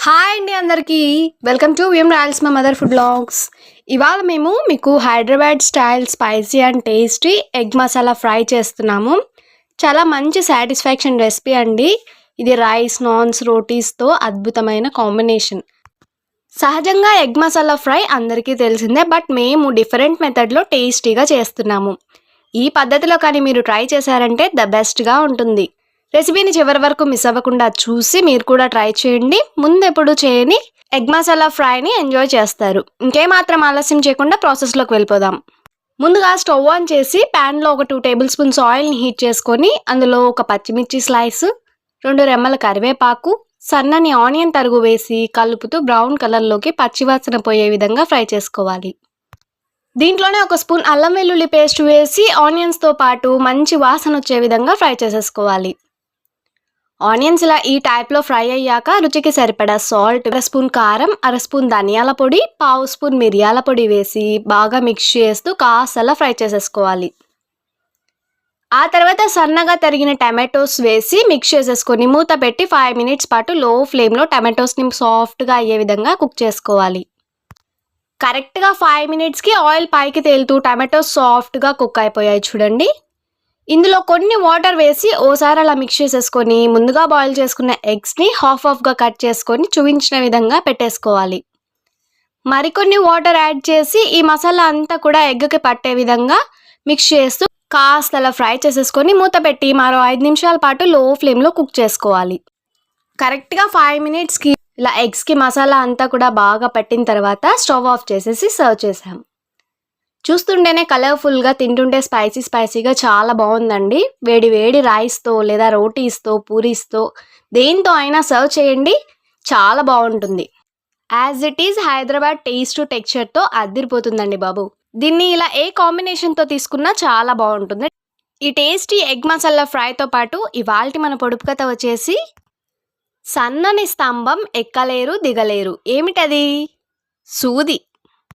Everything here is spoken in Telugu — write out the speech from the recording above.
హాయ్ అండి అందరికీ వెల్కమ్ టు విఎం రాయల్స్ మా మదర్ ఫుడ్ బ్లాగ్స్. ఇవాళ మేము మీకు Hyderabad style spicy and tasty egg masala fry చేస్తున్నాము. చాలా మంచి సాటిస్ఫాక్షన్ రెసిపీ అండి. ఇది రైస్, నాన్స్, రోటీస్తో అద్భుతమైన కాంబినేషన్. సహజంగా ఎగ్ మసాలా ఫ్రై అందరికీ తెలిసిందే, బట్ మేము డిఫరెంట్ మెథడ్లో టేస్టీగా చేస్తున్నాము. ఈ పద్ధతిలో కానీ మీరు ట్రై చేశారంటే ద బెస్ట్గా ఉంటుంది. రెసిపీని చివరి వరకు మిస్ అవ్వకుండా చూసి మీరు కూడా ట్రై చేయండి. ముందు ఎప్పుడు చేయని ఎగ్ మసాలా ఫ్రైని ఎంజాయ్ చేస్తారు. ఇంకేమాత్రం ఆలస్యం చేయకుండా ప్రాసెస్లోకి వెళ్ళిపోదాం. ముందుగా స్టవ్ ఆన్ చేసి ప్యాన్లో ఒక 2 టేబుల్ స్పూన్స్ ఆయిల్ని హీట్ చేసుకొని అందులో ఒక పచ్చిమిర్చి స్లైస్, 2 రెమ్మల కరివేపాకు, సన్నని ఆనియన్ తరుగు వేసి కలుపుతూ బ్రౌన్ కలర్లోకి పచ్చివాసన పోయే విధంగా ఫ్రై చేసుకోవాలి. దీంట్లోనే ఒక స్పూన్ అల్లం వెల్లుల్లి పేస్ట్ వేసి ఆనియన్స్తో పాటు మంచి వాసన వచ్చే విధంగా ఫ్రై చేసేసుకోవాలి. ఆనియన్స్ ఇలా ఈ టైప్లో ఫ్రై అయ్యాక రుచికి సరిపడా సాల్ట్, 1 స్పూన్ కారం, 1 స్పూన్ ధనియాల పొడి, 1/2 స్పూన్ మిరియాల పొడి వేసి బాగా మిక్స్ చేస్తూ కాస్త ఫ్రై చేసేసుకోవాలి. ఆ తర్వాత సన్నగా తరిగిన టమాటోస్ వేసి మిక్స్ చేసేసుకొని మూత పెట్టి 5 మినిట్స్ పాటు లో ఫ్లేమ్లో టమాటోస్ని సాఫ్ట్గా అయ్యే విధంగా కుక్ చేసుకోవాలి. కరెక్ట్గా 5 మినిట్స్కి ఆయిల్ పైకి తేలుతూ టమాటోస్ సాఫ్ట్గా కుక్ అయిపోయాయి చూడండి. ఇందులో కొన్ని వాటర్ వేసి ఓసారి అలా మిక్స్ చేసేసుకొని ముందుగా బాయిల్ చేసుకున్న ఎగ్స్ని హాఫ్గా కట్ చేసుకొని చూపించిన విధంగా పెట్టేసుకోవాలి. మరికొన్ని వాటర్ యాడ్ చేసి ఈ మసాలా అంతా కూడా ఎగ్కి పట్టే విధంగా మిక్స్ చేస్తూ కాస్త ఫ్రై చేసేసుకొని మూత పెట్టి మరో 5 నిమిషాల పాటు లో ఫ్లేమ్లో కుక్ చేసుకోవాలి. కరెక్ట్గా 5 మినిట్స్కి ఇలా ఎగ్స్కి మసాలా అంతా కూడా బాగా పట్టిన తర్వాత స్టవ్ ఆఫ్ చేసేసి సర్వ్ చేసాం. చూస్తుంటేనే కలర్ఫుల్గా, తింటుంటే స్పైసీగా చాలా బాగుందండి. వేడి వేడి రైస్తో లేదా రోటీస్తో, పూరీస్తో దేంతో అయినా సర్వ్ చేయండి, చాలా బాగుంటుంది. As it is Hyderabad taste టెక్స్చర్తో అదిరిపోతుందండి బాబు. దీన్ని ఇలా ఏ కాంబినేషన్తో తీసుకున్నా చాలా బాగుంటుంది. ఈ టేస్టీ ఎగ్ మసాలా ఫ్రైతో పాటు ఇవాల్టి మన పొడుపు కథ వచ్చేసి సన్నని స్తంభం ఎక్కలేరు దిగలేరు. ఏమిటది? సూది.